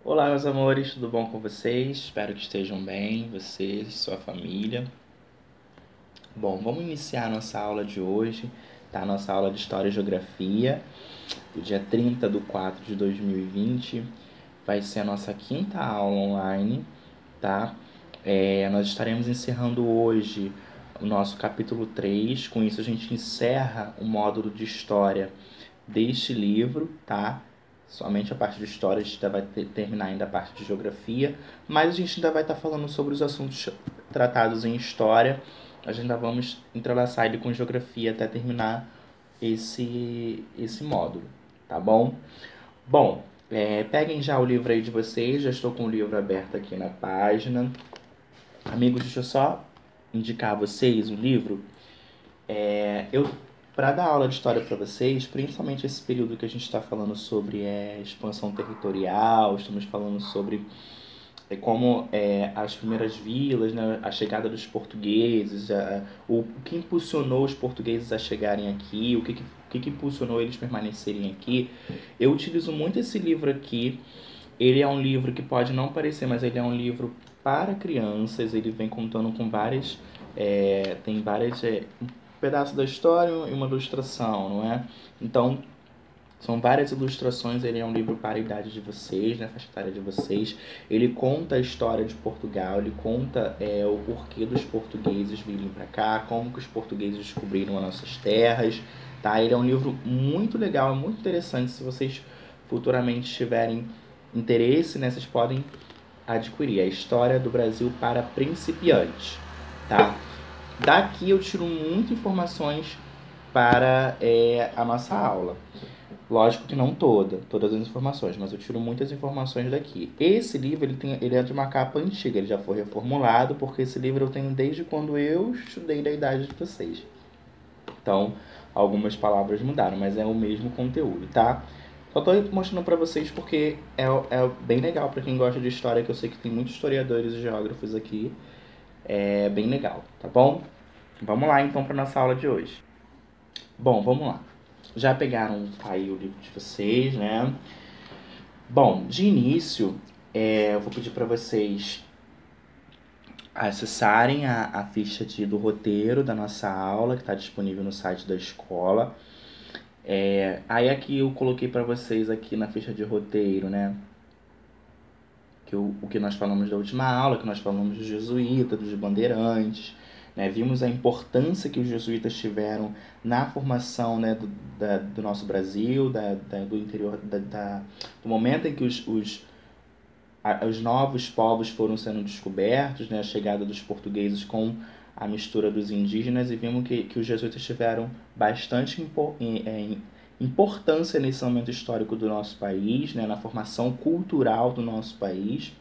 Olá, meus amores, tudo bom com vocês? Espero que estejam bem, vocês, sua família. Bom, vamos iniciar a nossa aula de hoje, tá? Nossa aula de História e Geografia, do dia 30 de 4 de 2020. Vai ser a nossa quinta aula online, tá? Nós estaremos encerrando hoje o nosso capítulo 3. Com isso, a gente encerra o módulo de História deste livro, tá? Somente a parte de história, a gente ainda vai terminar ainda a parte de geografia, mas a gente ainda vai estar falando sobre os assuntos tratados em história. A gente ainda vamos entrelaçar ele com geografia até terminar esse módulo, tá bom? Bom, peguem já o livro aí de vocês, já estou com o livro aberto aqui na página. Amigos, deixa eu só indicar a vocês o livro. Eu Para dar aula de história para vocês, principalmente esse período que a gente está falando sobre expansão territorial, estamos falando sobre como as primeiras vilas, né, a chegada dos portugueses, o que impulsionou os portugueses a chegarem aqui, o que impulsionou eles permanecerem aqui. Eu utilizo muito esse livro aqui. Ele é um livro que pode não parecer, mas ele é um livro para crianças. Ele vem contando com várias, tem várias um pedaço da história e uma ilustração, não é? Então são várias ilustrações. Ele é um livro para a idade de vocês, né, faixa etária de vocês. Ele conta a história de Portugal, ele conta o porquê dos portugueses virem para cá, como que os portugueses descobriram as nossas terras, tá? Ele é um livro muito legal, é muito interessante. Se vocês futuramente tiverem interesse, né, vocês podem adquirir a História do Brasil para Principiantes, tá? Daqui eu tiro muitas informações para a nossa aula. Lógico que não todas as informações, mas eu tiro muitas informações daqui. Esse livro ele é de uma capa antiga, ele já foi reformulado, porque esse livro eu tenho desde quando eu estudei da idade de vocês. Então, algumas palavras mudaram, mas é o mesmo conteúdo, tá? Só tô mostrando para vocês porque é bem legal para quem gosta de história, que eu sei que tem muitos historiadores e geógrafos aqui. É bem legal, tá bom? Vamos lá então para nossa aula de hoje. Bom, vamos lá. Já pegaram aí o livro de vocês, né? Bom, de início, eu vou pedir para vocês acessarem a ficha do roteiro da nossa aula, que está disponível no site da escola. Aí aqui eu coloquei para vocês aqui na ficha de roteiro, né? O que nós falamos da última aula, que nós falamos dos jesuítas, dos bandeirantes, né? Vimos a importância que os jesuítas tiveram na formação, né, do nosso Brasil, do interior, do momento em que os novos povos foram sendo descobertos, né, a chegada dos portugueses com a mistura dos indígenas, e vimos que os jesuítas tiveram bastante importância nesse momento histórico do nosso país, né, na formação cultural do nosso país.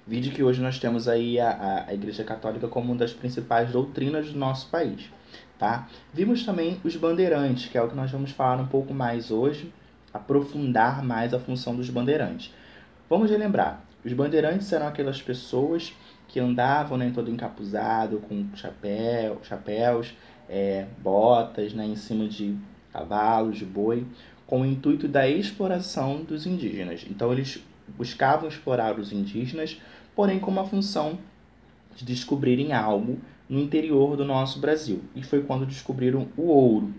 Vide que hoje nós temos aí a Igreja Católica como uma das principais doutrinas do nosso país, tá? Vimos também os bandeirantes, que é o que nós vamos falar um pouco mais hoje, aprofundar mais a função dos bandeirantes. Vamos relembrar, os bandeirantes eram aquelas pessoas que andavam, né, todo encapuzado, com chapéus, botas, né, em cima de cavalos, de boi, com o intuito da exploração dos indígenas. Então eles buscavam explorar os indígenas, porém com uma função de descobrirem algo no interior do nosso Brasil. E foi quando descobriram o ouro.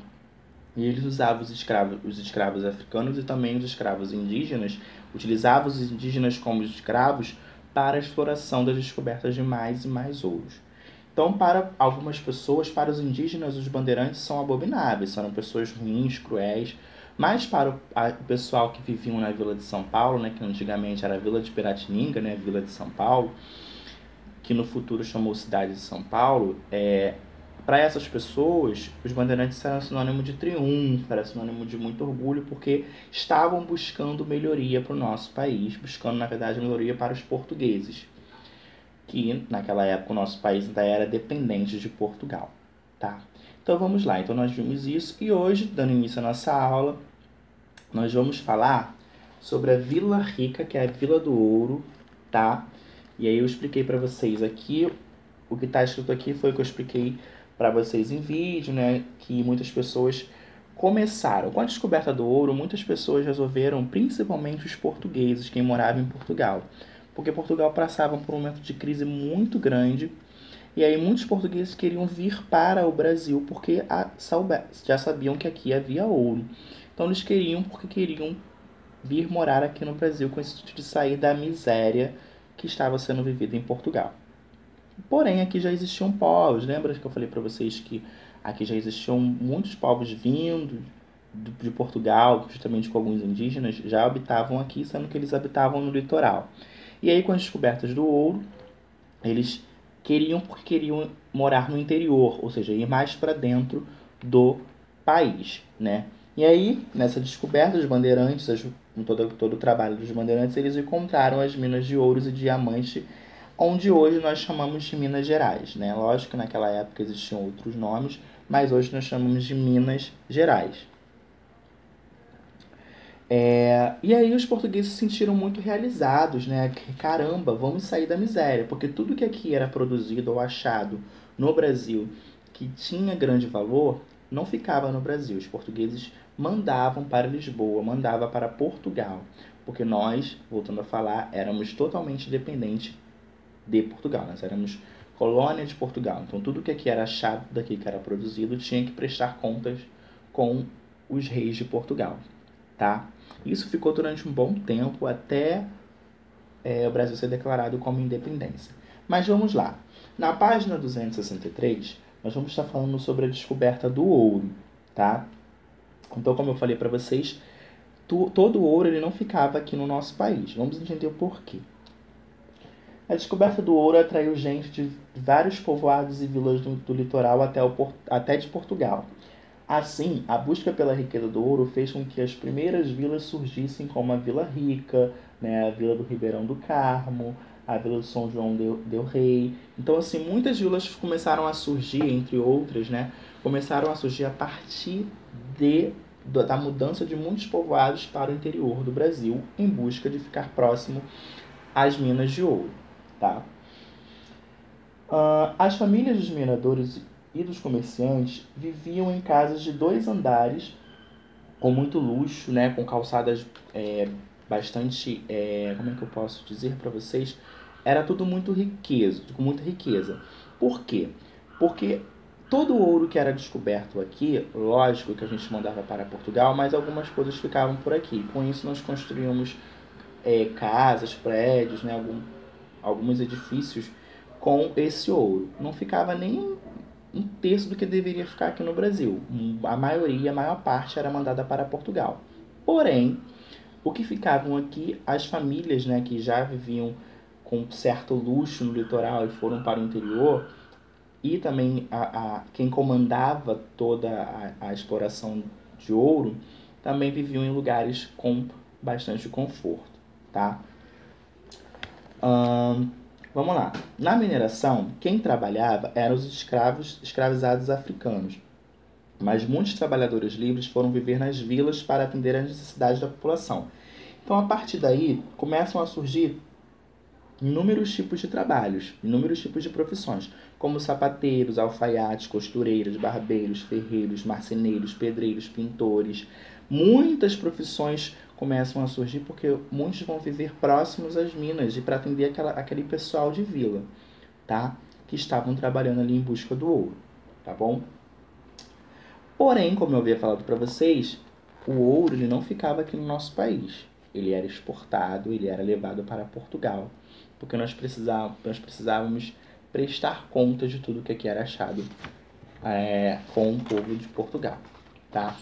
E eles usavam os escravos africanos e também os escravos indígenas, utilizavam os indígenas como escravos para a exploração das descobertas de mais e mais ouros. Então, para algumas pessoas, para os indígenas, os bandeirantes são abomináveis, são pessoas ruins, cruéis, mas para o pessoal que viviam na Vila de São Paulo, né, que antigamente era a Vila de Piratininga, né, Vila de São Paulo, que no futuro chamou Cidade de São Paulo, para essas pessoas, os bandeirantes eram sinônimo de triunfo, era sinônimo de muito orgulho, porque estavam buscando melhoria para o nosso país, buscando, na verdade, melhoria para os portugueses, que naquela época o nosso país ainda era dependente de Portugal, tá? Então vamos lá, então nós vimos isso, e hoje, dando início à nossa aula, nós vamos falar sobre a Vila Rica, que é a Vila do Ouro, tá? E aí eu expliquei para vocês aqui, o que está escrito aqui foi o que eu expliquei para vocês em vídeo, né? Que muitas pessoas começaram. Com a descoberta do ouro, muitas pessoas resolveram, principalmente os portugueses, quem morava em Portugal, porque Portugal passava por um momento de crise muito grande, e aí muitos portugueses queriam vir para o Brasil porque já sabiam que aqui havia ouro. Então eles queriam porque queriam vir morar aqui no Brasil com esse intuito de sair da miséria que estava sendo vivida em Portugal. Porém, aqui já existiam povos. Lembra que eu falei para vocês que aqui já existiam muitos povos vindos de Portugal, justamente com alguns indígenas, já habitavam aqui, sendo que eles habitavam no litoral. E aí, com as descobertas do ouro, eles queriam morar no interior, ou seja, ir mais para dentro do país, né? E aí, nessa descoberta, os bandeirantes, todo o trabalho dos bandeirantes, eles encontraram as minas de ouros e diamante, onde hoje nós chamamos de Minas Gerais, né? Lógico que naquela época existiam outros nomes, mas hoje nós chamamos de Minas Gerais. E aí os portugueses se sentiram muito realizados, né? Caramba, vamos sair da miséria, porque tudo que aqui era produzido ou achado no Brasil que tinha grande valor, não ficava no Brasil. Os portugueses mandavam para Lisboa, mandavam para Portugal, porque nós, voltando a falar, éramos totalmente dependentes de Portugal. Nós éramos colônia de Portugal. Então tudo que aqui era achado daqui, que era produzido, tinha que prestar contas com os reis de Portugal, tá? Isso ficou durante um bom tempo até o Brasil ser declarado como independência. Mas vamos lá. Na página 263, nós vamos estar falando sobre a descoberta do ouro, tá? Então, como eu falei para vocês, todo o ouro ele não ficava aqui no nosso país. Vamos entender o porquê. A descoberta do ouro atraiu gente de vários povoados e vilas do litoral até de Portugal. Assim, a busca pela riqueza do ouro fez com que as primeiras vilas surgissem, como a Vila Rica, né, a Vila do Ribeirão do Carmo, a Vila do São João del Rei. Então, assim, muitas vilas começaram a surgir, entre outras, né, começaram a surgir a partir da mudança de muitos povoados para o interior do Brasil, em busca de ficar próximo às minas de ouro. Tá? As famílias dos mineradores e dos comerciantes viviam em casas de 2 andares, com muito luxo, né, com calçadas bastante, como é que eu posso dizer para vocês? Era tudo com muita riqueza. Por quê? Porque todo o ouro que era descoberto aqui, lógico que a gente mandava para Portugal, mas algumas coisas ficavam por aqui. Com isso nós construímos casas, prédios, né, alguns edifícios com esse ouro. Não ficava nem um terço do que deveria ficar aqui no Brasil. A maior parte era mandada para Portugal. Porém, o que ficavam aqui, as famílias, né, que já viviam com certo luxo no litoral e foram para o interior, e também quem comandava toda a exploração de ouro, também viviam em lugares com bastante conforto, tá? Vamos lá. Na mineração, quem trabalhava eram os escravizados africanos, mas muitos trabalhadores livres foram viver nas vilas para atender às necessidades da população. Então, a partir daí, começam a surgir inúmeros tipos de trabalhos, inúmeros tipos de profissões, como sapateiros, alfaiates, costureiras, barbeiros, ferreiros, marceneiros, pedreiros, pintores. Muitas profissões começam a surgir porque muitos vão viver próximos às minas e para atender aquele pessoal de vila, tá? Que estavam trabalhando ali em busca do ouro, tá bom? Porém, como eu havia falado para vocês, o ouro ele não ficava aqui no nosso país. Ele era exportado, ele era levado para Portugal, porque nós precisávamos prestar conta de tudo que aqui era achado com o povo de Portugal, tá?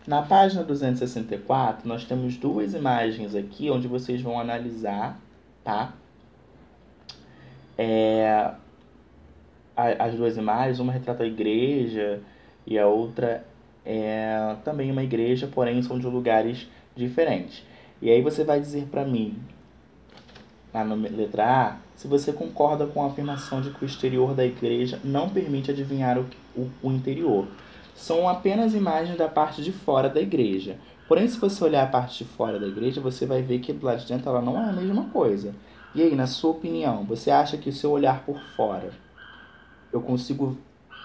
Na página 264, nós temos 2 imagens aqui, onde vocês vão analisar, tá? As 2 imagens, uma retrata a igreja e a outra é também uma igreja, porém são de lugares diferentes. E aí você vai dizer para mim, na letra A, se você concorda com a afirmação de que o exterior da igreja não permite adivinhar o interior. São apenas imagens da parte de fora da igreja. Porém, se você olhar a parte de fora da igreja, você vai ver que do lado de dentro ela não é a mesma coisa. E aí, na sua opinião, você acha que se eu olhar por fora, eu consigo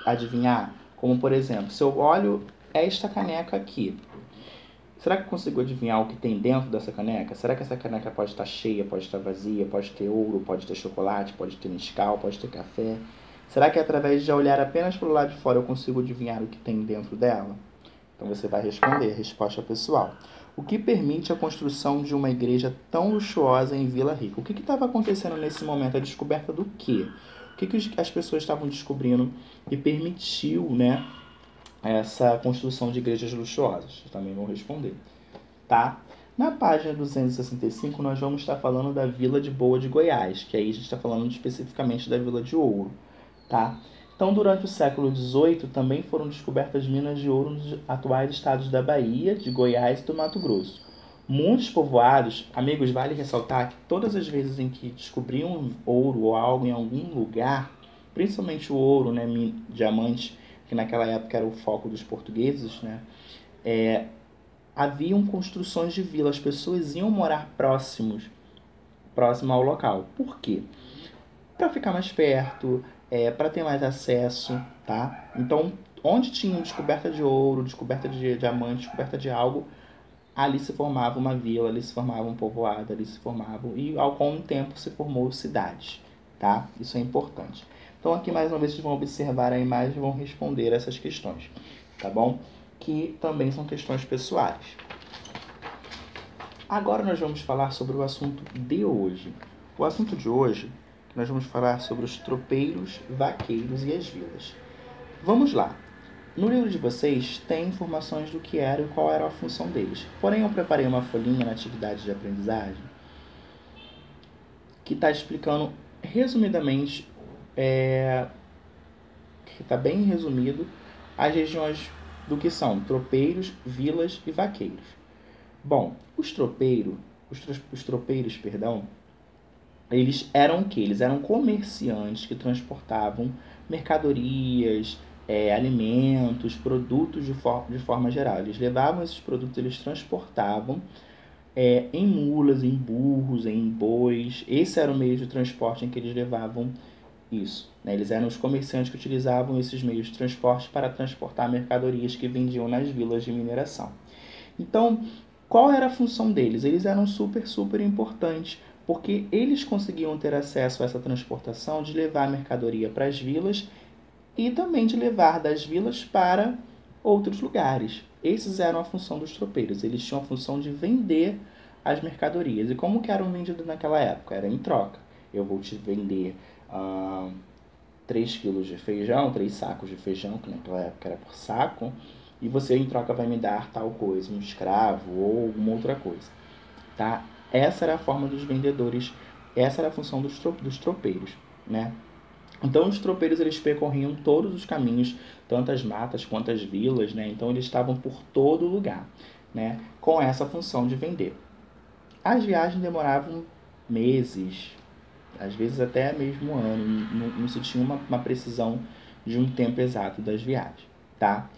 adivinhar? Como, por exemplo, se eu olho esta caneca aqui. Será que eu consigo adivinhar o que tem dentro dessa caneca? Será que essa caneca pode estar cheia, pode estar vazia, pode ter ouro, pode ter chocolate, pode ter Nescau, pode ter café? Será que através de olhar apenas para o lado de fora eu consigo adivinhar o que tem dentro dela? Então você vai responder, resposta pessoal. O que permite a construção de uma igreja tão luxuosa em Vila Rica? O que estava acontecendo nesse momento? A descoberta do quê? O que as pessoas estavam descobrindo e permitiu, né, essa construção de igrejas luxuosas? Eu também vou responder, tá? Na página 265, nós vamos estar falando da Vila de Boa de Goiás, que aí a gente está falando especificamente da Vila de Ouro, tá? Então, durante o século XVIII, também foram descobertas minas de ouro nos atuais estados da Bahia, de Goiás e do Mato Grosso. Muitos povoados, amigos, vale ressaltar que todas as vezes em que descobriam ouro ou algo em algum lugar, principalmente o ouro, né, diamante, que naquela época era o foco dos portugueses, né, haviam construções de vila, as pessoas iam morar próximo ao local. Por quê? Para ficar mais perto, para ter mais acesso, tá? Então, onde tinha descoberta de ouro, descoberta de diamante, descoberta de algo, ali se formava uma vila, ali se formava um povoado, ali se formava, e ao com o tempo se formou cidades, tá? Isso é importante. Então aqui mais uma vez vocês vão observar a imagem e vão responder essas questões, tá bom? Que também são questões pessoais. Agora nós vamos falar sobre o assunto de hoje. O assunto de hoje, nós vamos falar sobre os tropeiros, vaqueiros e as vilas. Vamos lá. No livro de vocês tem informações do que era e qual era a função deles. Porém, eu preparei uma folhinha na atividade de aprendizagem que está explicando resumidamente, que está bem resumido, as regiões do que são tropeiros, vilas e vaqueiros. Bom, os tropeiros, eles eram o quê? Eles eram comerciantes que transportavam mercadorias, alimentos, produtos de forma geral. Eles levavam esses produtos, eles transportavam em mulas, em burros, em bois. Esse era o meio de transporte em que eles levavam isso, né? Eles eram os comerciantes que utilizavam esses meios de transporte para transportar mercadorias que vendiam nas vilas de mineração. Então, qual era a função deles? Eles eram super importantes, porque eles conseguiam ter acesso a essa transportação de levar a mercadoria para as vilas e também de levar das vilas para outros lugares. Esses eram a função dos tropeiros. Eles tinham a função de vender as mercadorias. E como que eram vendidos naquela época? Era em troca. Eu vou te vender 3 quilos de feijão, 3 sacos de feijão, que naquela época era por saco, e você em troca vai me dar tal coisa, um escravo ou alguma outra coisa, tá? Essa era a forma dos vendedores, essa era a função dos tropeiros, né? Então os tropeiros eles percorriam todos os caminhos, tanto as matas quanto as vilas, né? Então eles estavam por todo lugar, né? Com essa função de vender. As viagens demoravam meses, às vezes até mesmo um ano, não se tinha uma precisão de um tempo exato das viagens, tá?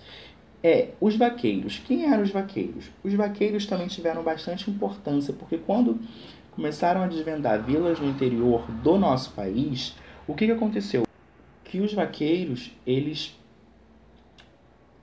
Os vaqueiros. Quem eram os vaqueiros? Os vaqueiros também tiveram bastante importância, porque quando começaram a desvendar vilas no interior do nosso país, o que aconteceu? Que os vaqueiros, eles,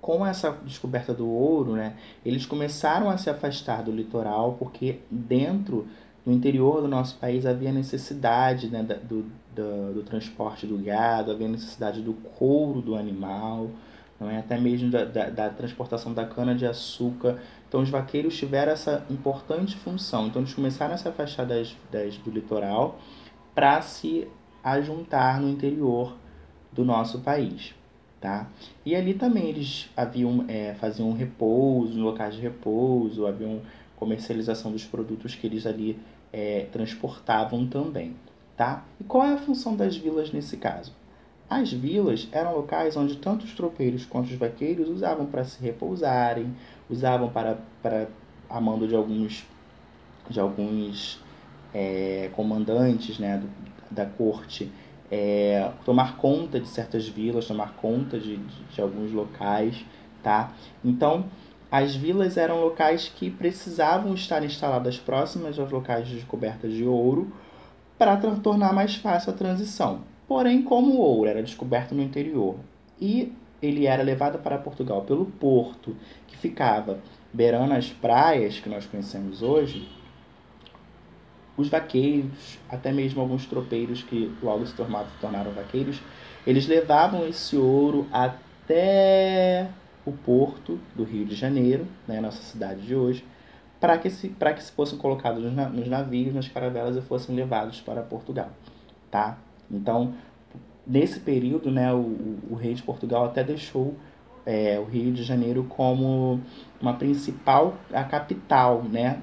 com essa descoberta do ouro, né, eles começaram a se afastar do litoral, porque dentro no interior do nosso país havia necessidade, né, do transporte do gado, havia necessidade do couro do animal, não é? Até mesmo da transportação da cana-de-açúcar. Então os vaqueiros tiveram essa importante função. Então eles começaram a se afastar do litoral para se ajuntar no interior do nosso país, tá? E ali também eles faziam repouso, locais de repouso, haviam comercialização dos produtos que eles ali transportavam também, tá? E qual é a função das vilas nesse caso? As vilas eram locais onde tanto os tropeiros quanto os vaqueiros usavam para se repousarem, usavam para a mando de alguns comandantes, né, da corte, tomar conta de certas vilas, tomar conta de alguns locais, tá? Então, as vilas eram locais que precisavam estar instaladas próximas aos locais de descoberta de ouro para tornar mais fácil a transição. Porém, como o ouro era descoberto no interior e ele era levado para Portugal pelo porto, que ficava beirando as praias que nós conhecemos hoje, os vaqueiros, até mesmo alguns tropeiros que logo se tornaram vaqueiros, eles levavam esse ouro até o porto do Rio de Janeiro, né, nossa cidade de hoje, para que se fossem colocados nos navios, nas caravelas e fossem levados para Portugal, tá? Então, nesse período, né, o rei de Portugal até deixou o Rio de Janeiro como uma principal, a capital, né,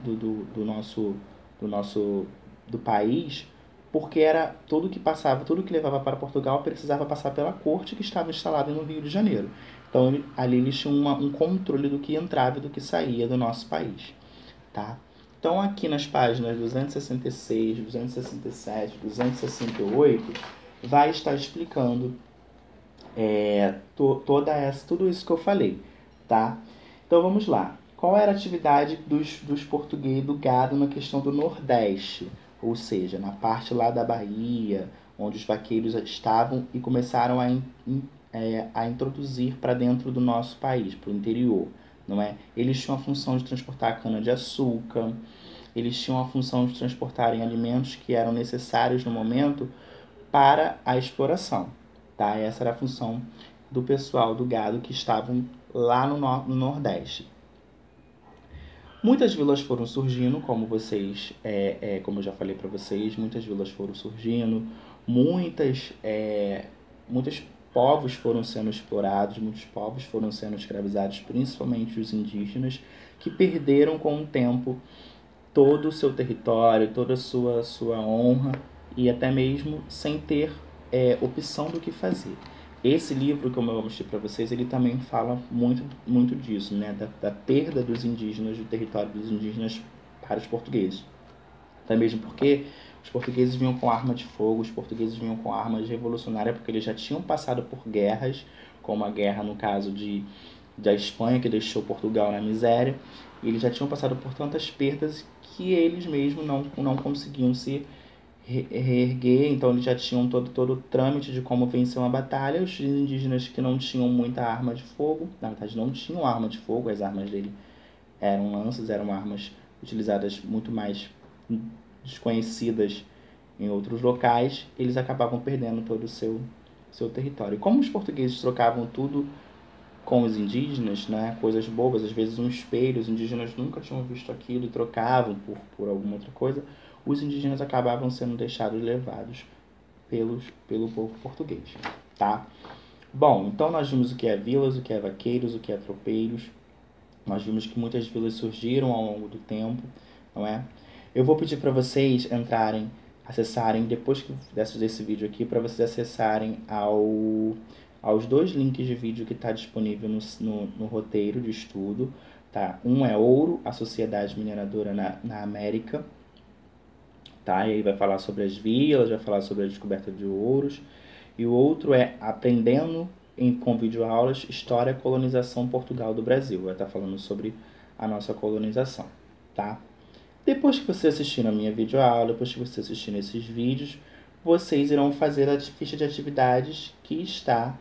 do país, porque era tudo que passava, tudo que levava para Portugal precisava passar pela corte que estava instalada no Rio de Janeiro. Então ali eles tinham um controle do que entrava e do que saía do nosso país, tá? Então aqui nas páginas 266, 267, 268, vai estar explicando tudo isso que eu falei, tá? Então vamos lá. Qual era a atividade dos portugueses do gado na questão do Nordeste? Ou seja, na parte lá da Bahia, onde os vaqueiros estavam e começaram a introduzir para dentro do nosso país, para o interior, não é? Eles tinham a função de transportar cana-de-açúcar, eles tinham a função de transportarem alimentos que eram necessários no momento para a exploração, tá? Essa era a função do pessoal do gado que estavam lá no Nordeste. Muitas vilas foram surgindo, como como eu já falei para vocês, muitas vilas foram surgindo, muitos povos foram sendo explorados, muitos povos foram sendo escravizados, principalmente os indígenas, que perderam com o tempo todo o seu território, toda a sua honra, e até mesmo sem ter opção do que fazer. Esse livro, como eu mostrei para vocês, ele também fala muito disso, né? Da perda dos indígenas, do território dos indígenas para os portugueses. Até mesmo porque os portugueses vinham com arma de fogo, os portugueses vinham com armas revolucionárias, porque eles já tinham passado por guerras, como a guerra, no caso, da Espanha, que deixou Portugal na miséria, e eles já tinham passado por tantas perdas que eles mesmos não conseguiam se reerguer, então eles já tinham todo o trâmite de como vencer uma batalha. Os indígenas que não tinham muita arma de fogo, na verdade não tinham arma de fogo, as armas dele eram lanças, eram armas utilizadas muito mais desconhecidas em outros locais, eles acabavam perdendo todo o seu território. Como os portugueses trocavam tudo com os indígenas, né, coisas bobas, às vezes um espelho, os indígenas nunca tinham visto aquilo e trocavam por alguma outra coisa, os indígenas acabavam sendo deixados levados pelo povo português, tá? Bom, então nós vimos o que é vilas, o que é vaqueiros, o que é tropeiros. Nós vimos que muitas vilas surgiram ao longo do tempo, não é? Eu vou pedir para vocês acessarem, depois desse vídeo aqui, para vocês acessarem aos 2 links de vídeo que está disponível no roteiro de estudo, tá? Um é Ouro, a Sociedade Mineradora na América, tá? E aí vai falar sobre as vilas, vai falar sobre a descoberta de ouros. E o outro é Aprendendo com videoaulas, História, Colonização, Portugal do Brasil. Vai estar falando sobre a nossa colonização, tá? Depois que você assistir a minha videoaula, depois que você assistir esses vídeos, vocês irão fazer a ficha de atividades que está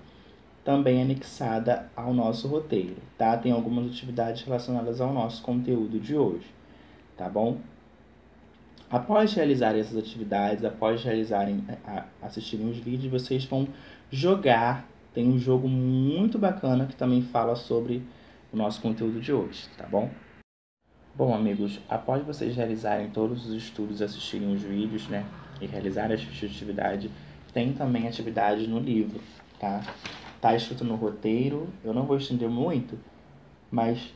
também anexada ao nosso roteiro, tá? Tem algumas atividades relacionadas ao nosso conteúdo de hoje, tá bom? Após realizarem essas atividades, após assistirem os vídeos, vocês vão jogar. Tem um jogo muito bacana que também fala sobre o nosso conteúdo de hoje, tá bom? Bom, amigos, após vocês realizarem todos os estudos, assistirem os vídeos, né, e realizarem as fichas de atividade, tem também atividades no livro, tá? Tá escrito no roteiro, eu não vou estender muito, mas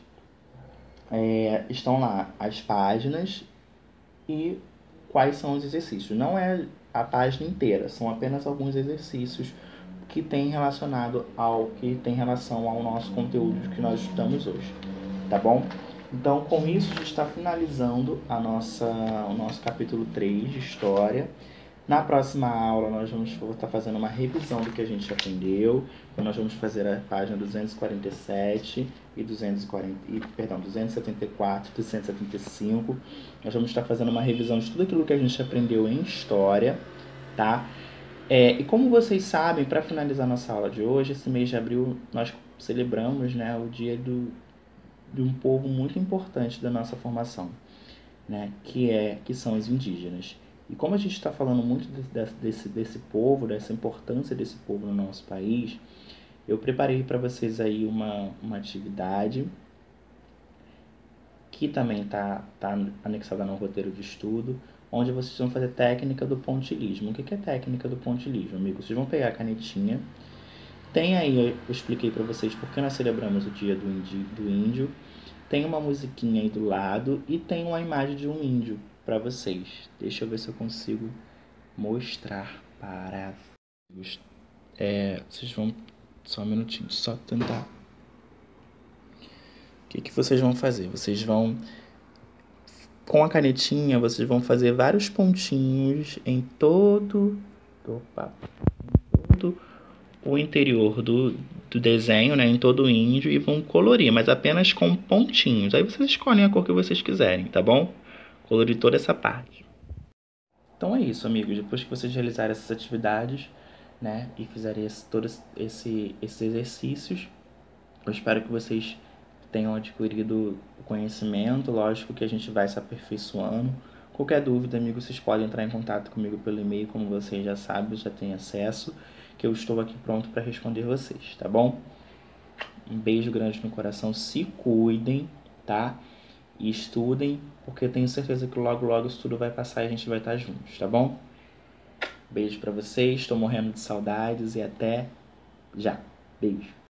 estão lá as páginas e quais são os exercícios. Não é a página inteira, são apenas alguns exercícios que tem relação ao nosso conteúdo que nós estudamos hoje, tá bom? Então, com isso, a gente está finalizando o nosso capítulo 3 de História. Na próxima aula, nós vamos estar fazendo uma revisão do que a gente aprendeu. Então, nós vamos fazer a página 247 e 274, 275. Nós vamos estar fazendo uma revisão de tudo aquilo que a gente aprendeu em História, tá? E como vocês sabem, para finalizar nossa aula de hoje, esse mês de abril nós celebramos, né, o dia de um povo muito importante da nossa formação, né, que são os indígenas. E como a gente está falando muito desse povo, dessa importância desse povo no nosso país, eu preparei para vocês aí uma atividade que também tá anexada no roteiro de estudo, onde vocês vão fazer técnica do pontilhismo. O que é técnica do pontilhismo, amigo? Vocês vão pegar a canetinha. Tem aí, eu expliquei para vocês porque nós celebramos o dia do índio. Tem uma musiquinha aí do lado e tem uma imagem de um índio para vocês. Deixa eu ver se eu consigo mostrar para vocês. Vocês vão... Só um minutinho, só tentar. O que vocês vão fazer? Vocês vão... Com a canetinha, vocês vão fazer vários pontinhos em todo o interior do desenho, né, em todo o índio, e vão colorir, mas apenas com pontinhos. Aí vocês escolhem a cor que vocês quiserem, tá bom? Colorir toda essa parte. Então é isso, amigos. Depois que vocês realizarem essas atividades, né, e fizerem todos esses exercícios, eu espero que vocês tenham adquirido o conhecimento. Lógico que a gente vai se aperfeiçoando. Qualquer dúvida, amigo, vocês podem entrar em contato comigo pelo e-mail, como vocês já sabem, já têm acesso, que eu estou aqui pronto para responder vocês, tá bom? Um beijo grande no coração, se cuidem, tá? E estudem, porque eu tenho certeza que logo, logo isso tudo vai passar e a gente vai estar juntos, tá bom? Beijo para vocês, estou morrendo de saudades e até já. Beijo.